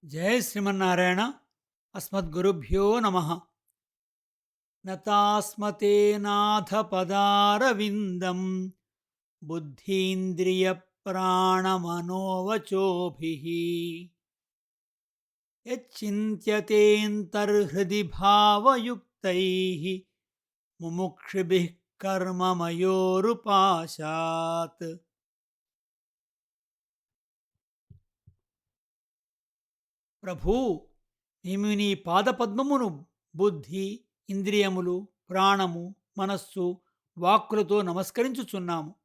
జయ శ్రీమన్నారాయణ. అస్మద్గురుభ్యో నమ. నతాస్మతే నాథ పదారవిందం బుద్ధీంద్రియ ప్రాణమనోవచోభి యచ్చింత్యతేంతర్హృది భావయుక్తై ముముక్షుభి కర్మమయోరుపాశాత్. ప్రభూ, మేము నీ పాదపద్మమును బుద్ధి, ఇంద్రియములు, ప్రాణము, మనస్సు, వాక్కులతో నమస్కరించుచున్నాము.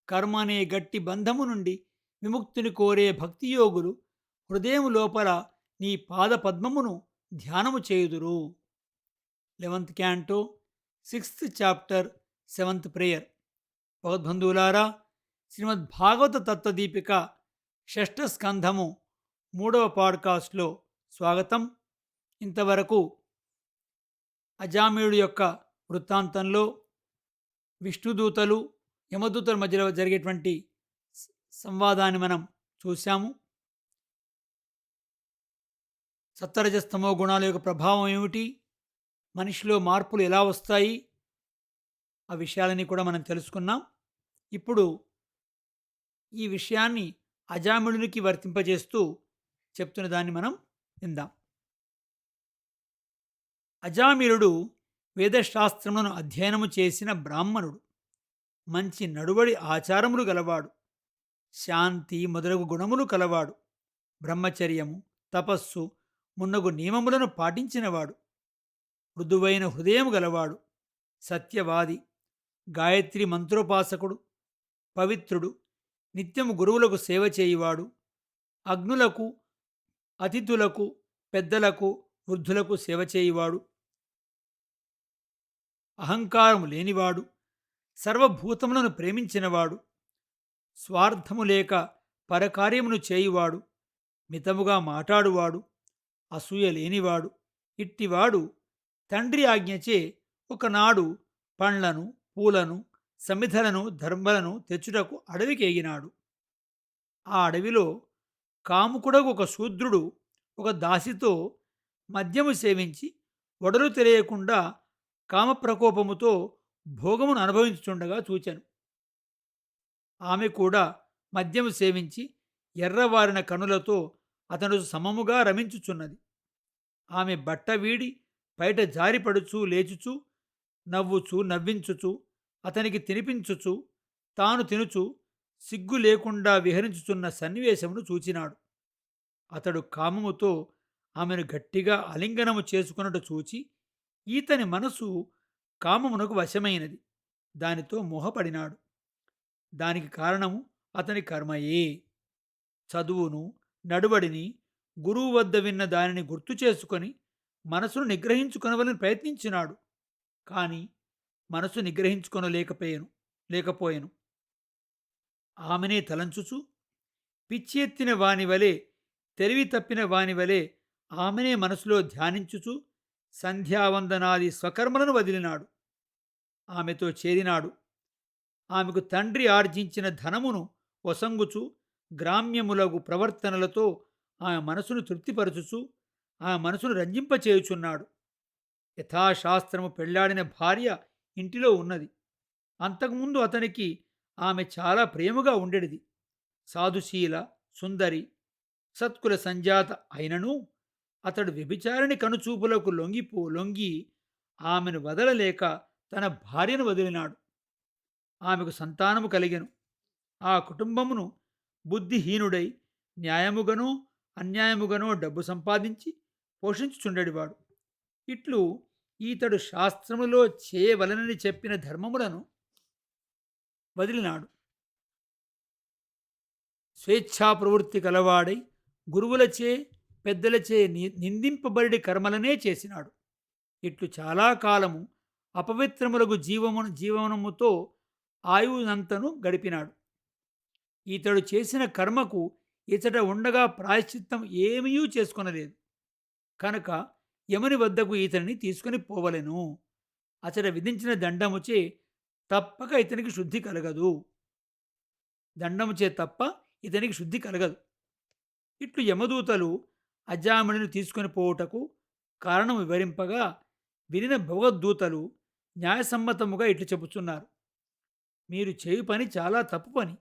కర్మ అనే గట్టి బంధము నుండి విముక్తిని కోరే భక్తియోగులు హృదయం లోపల నీ పాదపద్మమును ధ్యానము చేయుదురు. 11th canto 6th chapter 7th prayer. భగవద్బంధువులారా, శ్రీమద్ భాగవత తత్వదీపిక షష్ఠ స్కంధము 3వ పాడ్కాస్ట్లో స్వాగతం. ఇంతవరకు అజామిళుడి యొక్క వృత్తాంతంలో విష్ణుదూతలు యమదూతల మధ్యలో జరిగేటువంటి సంవాదాన్ని మనం చూశాము. సత్వరజస్తమో గుణాల యొక్క ప్రభావం ఏమిటి, మనిషిలో మార్పులు ఎలా వస్తాయి, ఆ విషయాలని కూడా మనం తెలుసుకున్నాం. ఇప్పుడు ఈ విషయాన్ని అజామిళునికి వర్తింపజేస్తూ చెప్తున్న దాన్ని మనం విందాం. అజామిళుడు వేదశాస్త్రములను అధ్యయనము చేసిన బ్రాహ్మణుడు. మంచి నడువడి ఆచారములు గలవాడు. శాంతి మొదలగు గుణములు కలవాడు. బ్రహ్మచర్యము, తపస్సు మున్నగు నియమములను పాటించినవాడు. మృదువైన హృదయం గలవాడు. సత్యవాది, గాయత్రి మంత్రోపాసకుడు, పవిత్రుడు, నిత్యము గురువులకు సేవ చేయువాడు. అగ్నులకు, అతిథులకు, పెద్దలకు, వృద్ధులకు సేవ చేయువాడు. అహంకారము లేనివాడు. సర్వభూతములను ప్రేమించినవాడు. స్వార్థము లేక పరకార్యమును చేయువాడు. మితముగా మాటాడువాడు. అసూయ లేనివాడు. ఇట్టివాడు తండ్రి ఆజ్ఞచే ఒకనాడు పండ్లను, పూలను, సమిధలను, ధర్మలను తెచ్చుటకు అడవికి ఎగినాడు. ఆ అడవిలో కాముకుడకు ఒక శూద్రుడు ఒక దాసితో మద్యము సేవించి ఒడలు తెలియకుండా కామప్రకోపముతో భోగమును అనుభవించుచుండగా చూచెను. ఆమె కూడా మద్యము సేవించి ఎర్రవారిన కనులతో అతను సమముగా రమించుచున్నది. ఆమె బట్ట వీడి బయట జారిపడుచు లేచుచు నవ్వుచు నవ్వించుచు అతనికి తినిపించుచు తాను తినుచు సిగ్గు లేకుండా విహరించుచున్న సన్నివేశమును చూచినాడు. అతడు కామముతో ఆమెను గట్టిగా ఆలింగనము చేసుకున్నట్టు చూచి ఈతని మనసు కామమునకు వశమైనది. దానితో మోహపడినాడు. దానికి కారణము అతని కర్మయే. చదువును, నడువడిని, గురువు వద్ద విన్న దానిని గుర్తు చేసుకొని మనసును నిగ్రహించుకొనవలని ప్రయత్నించినాడు. కానీ మనసు లేకపోయెను. ఆమెనే తలంచుచు పిచ్చి ఎత్తిన వానివలే, తెలివి తప్పిన వానివలే ఆమెనే మనసులో ధ్యానించుచు సంధ్యావందనాది స్వకర్మలను వదిలినాడు. ఆమెతో చేరినాడు. ఆమెకు తండ్రి ఆర్జించిన ధనమును వసంగుచు గ్రామ్యములగు ప్రవర్తనలతో ఆమె మనసును తృప్తిపరచుచు ఆమె మనసును రంజింపచేయుచున్నాడు. యథాశాస్త్రము పెళ్లాడిన భార్య ఇంటిలో ఉన్నది. అంతకుముందు అతనికి ఆమె చాలా ప్రేమగా ఉండేది. సాధుశీల, సుందరి, సత్కుల సంజాత అయినను అతడు వ్యభిచారిణి కనుచూపులకు లొంగి ఆమెను వదలలేక తన భార్యను వదిలినాడు. ఆమెకు సంతానము కలిగెను. ఆ కుటుంబమును బుద్ధిహీనుడై న్యాయముగనో అన్యాయముగనో డబ్బు సంపాదించి పోషించుచుండెడివాడు. ఇట్లు ఈతడు శాస్త్రములో చేయవలనని చెప్పిన ధర్మములను వదిలినాడు. స్వేచ్ఛా ప్రవృత్తి కలవాడై గురువులచే పెద్దలచే నిందింపబడి కర్మలనే చేసినాడు. ఇట్లు చాలా కాలము అపవిత్రములకు జీవనముతో ఆయువునంతను గడిపినాడు. ఇతడు చేసిన కర్మకు ఇతడ ఉండగా ప్రాయశ్చిత్తం ఏమీ చేసుకొనలేదు. కనుక యముని వద్దకు ఇతనిని తీసుకుని పోవలెను. అతడ విధించిన దండముచే తప్పక ఇతనికి శుద్ధి కలగదు. దండముచే తప్ప ఇతనికి శుద్ధి కలగదు. ఇట్లు యమదూతలు అజామిళుని తీసుకొని పోవుటకు కారణం వివరింపగా వినిన భగవద్దూతలు న్యాయసమ్మతముగా ఇట్లు చెబుతున్నారు. మీరు చేయు పని చాలా తప్పు పని.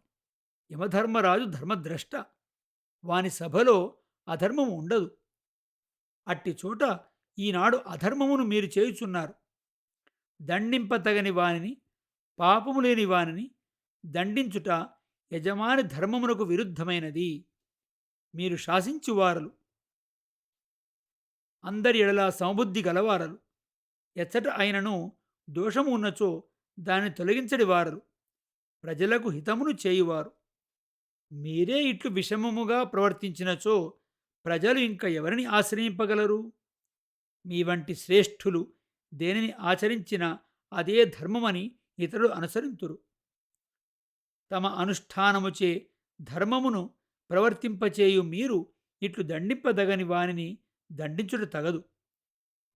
యమధర్మరాజు ధర్మద్రష్ట. వాని సభలో అధర్మము ఉండదు. అట్టి చోట ఈనాడు అధర్మమును మీరు చేయుచున్నారు. దండింపతగని వానిని, పాపము లేని వానిని దండించుట యజమాని ధర్మమునకు విరుద్ధమైనది. మీరు శాసించువారలు, అందరి ఎడల సమబుద్ధి గలవారలు. ఎచ్చట అయినను దోషము ఉన్నచో దాన్ని తొలగించడి వారలు, ప్రజలకు హితమును చేయువారు. మీరే ఇట్లు విషమముగా ప్రవర్తించినచో ప్రజలు ఇంక ఎవరిని ఆశ్రయింపగలరు? మీ వంటి శ్రేష్ఠులు దేనిని ఆచరించినా అదే ధర్మమని ఇతరులు అనుసరింతురు. తమ అనుష్ఠానముచే ధర్మమును ప్రవర్తింపచేయు మీరు ఇట్లు దండింపదగని వానిని దండించుట తగదు.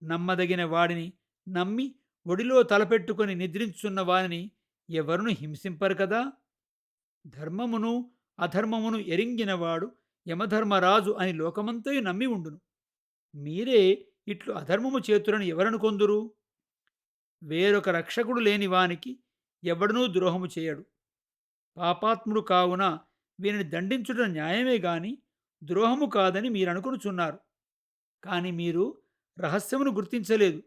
నమ్మదగిన వాడిని నమ్మి ఒడిలో తలపెట్టుకొని నిద్రించున్న వానిని ఎవరును హింసింపరు కదా. ధర్మమును అధర్మమును ఎరింగినవాడు యమధర్మరాజు అని లోకమంతయు నమ్మి ఉండును. మీరే ఇట్లు అధర్మము చేతులను ఎవరనుకొందురు? వేరొక రక్షకుడు లేని వానికి ఎవడనూ ద్రోహము చేయడు. పాపాత్ముడు కావున వీరిని దండించుట న్యాయమే గాని ద్రోహము కాదని మీరనుకొనుచున్నారు. కాని మీరు రహస్యమును గుర్తించలేదు.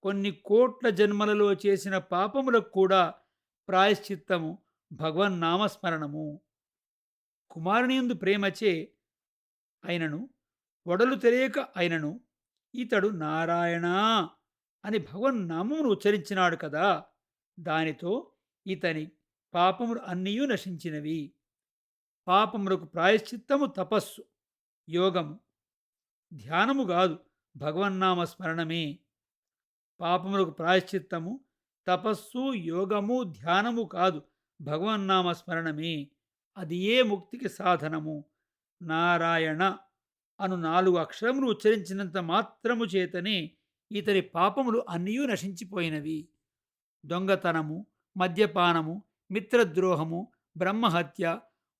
కొన్ని కోట్ల జన్మలలో చేసిన పాపములకు కూడా ప్రాయశ్చిత్తము భగవన్నామస్మరణము. కుమారునియందు ప్రేమచే అయినను, ఒడలు తెలియక అయినను ఇతడు నారాయణ అని భగవన్నామమును ఉచ్చరించినాడు కదా. దానితో ఇతని పాపములు అన్నీయూ నశించినవి. పాపములకు ప్రాయశ్చిత్తము తపస్సు, యోగము, ధ్యానము కాదు, భగవన్నామ స్మరణమే. పాపములకు ప్రాయశ్చిత్తము తపస్సు, యోగము, ధ్యానము కాదు, భగవన్నామ స్మరణమే. అది ఏ ముక్తికి సాధనము. నారాయణ అను 4 అక్షరములు ఉచ్చరించినంత మాత్రము చేతనే ఇతని పాపములు అన్నీయూ నశించిపోయినవి. దొంగతనము, మద్యపానము, మిత్రద్రోహము, బ్రహ్మహత్య,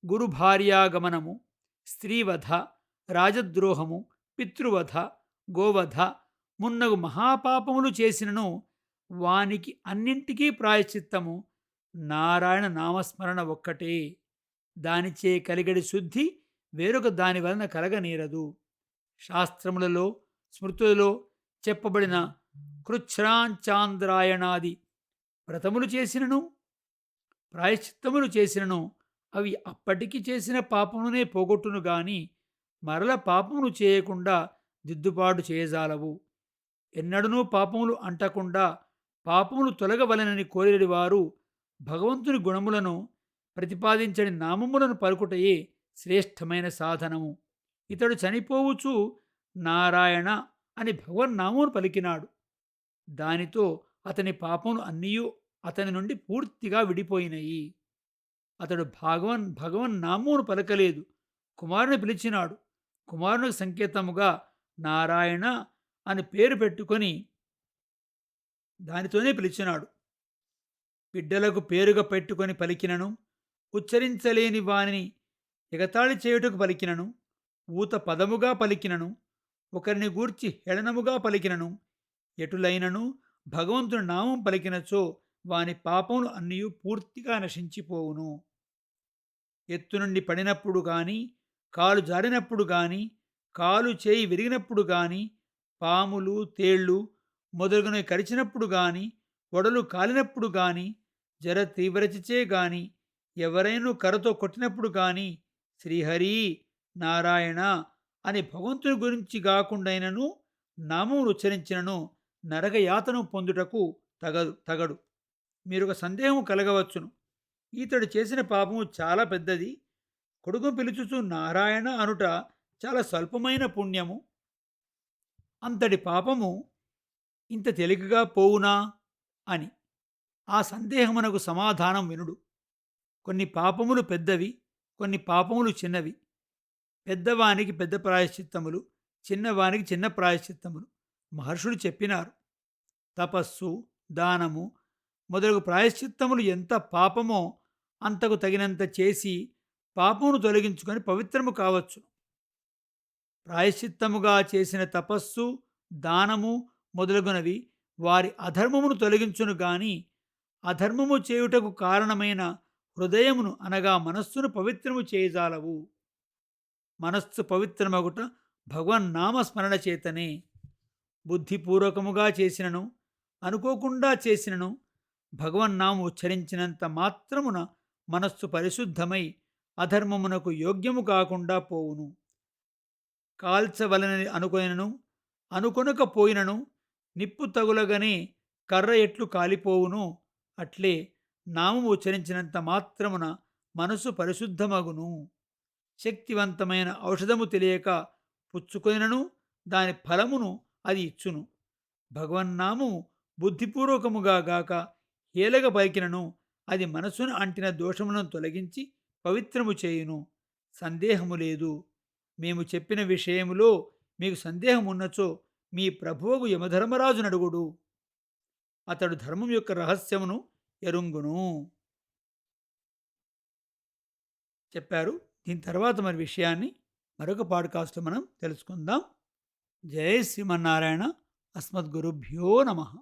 గురుభార్యాగమనము, స్త్రీవధ, రాజద్రోహము, పితృవధ, గోవధ మున్నగు మహాపాపములు చేసినను వానికి అన్నింటికీ ప్రాయశ్చిత్తము నారాయణ నామస్మరణ ఒక్కటే. దానిచే కలిగడి శుద్ధి వేరొక దాని వలన కలగనీరదు. శాస్త్రములలో స్మృతులలో చెప్పబడిన కృచ్ఛ్రాంచాంద్రాయణాది వ్రతములు చేసినను ప్రాయశ్చిత్తములు చేసినను అవి అప్పటికి చేసిన పాపమునే పోగొట్టును గాని మరల పాపమును చేయకుండా దిద్దుబాటు చేయజాలవు. ఎన్నడనూ పాపములు అంటకుండా పాపములు తొలగవలెనని కోరేడి వారు భగవంతుని గుణములను ప్రతిపాదించని నామములను పలుకుటయే శ్రేష్టమైన సాధనము. ఇతడు చనిపోవుచు నారాయణ అని భగవన్నామమును పలికినాడు. దానితో అతని పాపములు అన్నీయూ అతని నుండి పూర్తిగా విడిపోయినాయి. అతడు భగవన్నామమును పలకలేదు, కుమారుని పిలిచినాడు. కుమారునికి సంకేతముగా నారాయణ అని పేరు పెట్టుకొని దానితోనే పిలిచినాడు. బిడ్డలకు పేరుగా పెట్టుకొని పలికినను, ఉచ్చరించలేని వానిని ఎగతాళి చేయుటకు పలికినను, ఊత పదముగా పలికినను, ఒకరిని గూర్చి హేళనముగా పలికినను, ఎటులైనను భగవంతుని నామం పలికినచో వాని పాపములు అన్నీ పూర్తిగా నశించిపోవును. ఎత్తు నుండి పడినప్పుడు గాని, కాలు జారినప్పుడు గాని, కాలు చేయి విరిగినప్పుడు గాని, పాములు తేళ్ళు మొదలుగునవి కరిచినప్పుడు గాని, ఒడలు కాలినప్పుడు గాని, జర తీవ్రచిచే గాని, ఎవరైనా కర్రతో కొట్టినప్పుడు గాని శ్రీహరి నారాయణ అని భగవంతుని గురించి కాకుండానను నామమును ఉచ్చరించినను నరకయాతను పొందుటకు తగడు. మీరొక సందేహం కలగవచ్చును. ఈతడు చేసిన పాపము చాలా పెద్దది, కొడుకు పిలుచుచు నారాయణ అనుట చాలా స్వల్పమైన పుణ్యము. అంతటి పాపము ఇంత తేలికగా పోవునా అని. ఆ సందేహమునకు సమాధానం వినుడు. కొన్ని పాపములు పెద్దవి, కొన్ని పాపములు చిన్నవి. పెద్దవానికి పెద్ద ప్రాయశ్చిత్తములు, చిన్నవానికి చిన్న ప్రాయశ్చిత్తములు మహర్షులు చెప్పినారు. తపస్సు, దానము మొదలగు ప్రాయశ్చిత్తములు ఎంత పాపమో అంతకు తగినంత చేసి పాపమును తొలగించుకొని పవిత్రము కావచ్చు. ప్రాయశ్చిత్తముగా చేసిన తపస్సు, దానము మొదలగునవి వారి అధర్మమును తొలగించును గాని, అధర్మము చేయుటకు కారణమైన హృదయమును అనగా మనస్సును పవిత్రము చేయజాలవు. మనస్సు పవిత్రమగుట భగవన్నామ స్మరణ చేతనే. బుద్ధిపూర్వకముగా చేసినను, అనుకోకుండా చేసినను భగవన్నామం ఉచ్చరించినంత మాత్రమున మనస్సు పరిశుద్ధమై అధర్మమునకు యోగ్యము కాకుండా పోవును. కాల్చవలనని అనుకొనినను, అనుకొనకపోయినను నిప్పు తగులగనే కర్ర ఎట్లు కాలిపోవునో అట్లే నామము ఉచ్చరించినంత మాత్రమున మనసు పరిశుద్ధమగును. శక్తివంతమైన ఔషధము తెలియక పుచ్చుకొనినను దాని ఫలమును అది ఇచ్చును. భగవన్నామము బుద్ధిపూర్వకముగా గాక హేళగ పలికినను అది మనసును అంటిన దోషములను తొలగించి పవిత్రము చేయును. సందేహము లేదు. మేము చెప్పిన విషయములో మీకు సందేహమున్నచో మీ ప్రభువగు యమధర్మరాజు నడుగుడు. అతడు ధర్మం యొక్క రహస్యమును ఎరుంగును చెప్పారు. దీని తర్వాత మరి విషయాన్ని మరొక పాడ్కాస్ట్లో మనం తెలుసుకుందాం. జై శ్రీమన్నారాయణ. అస్మద్గురుభ్యో నమ.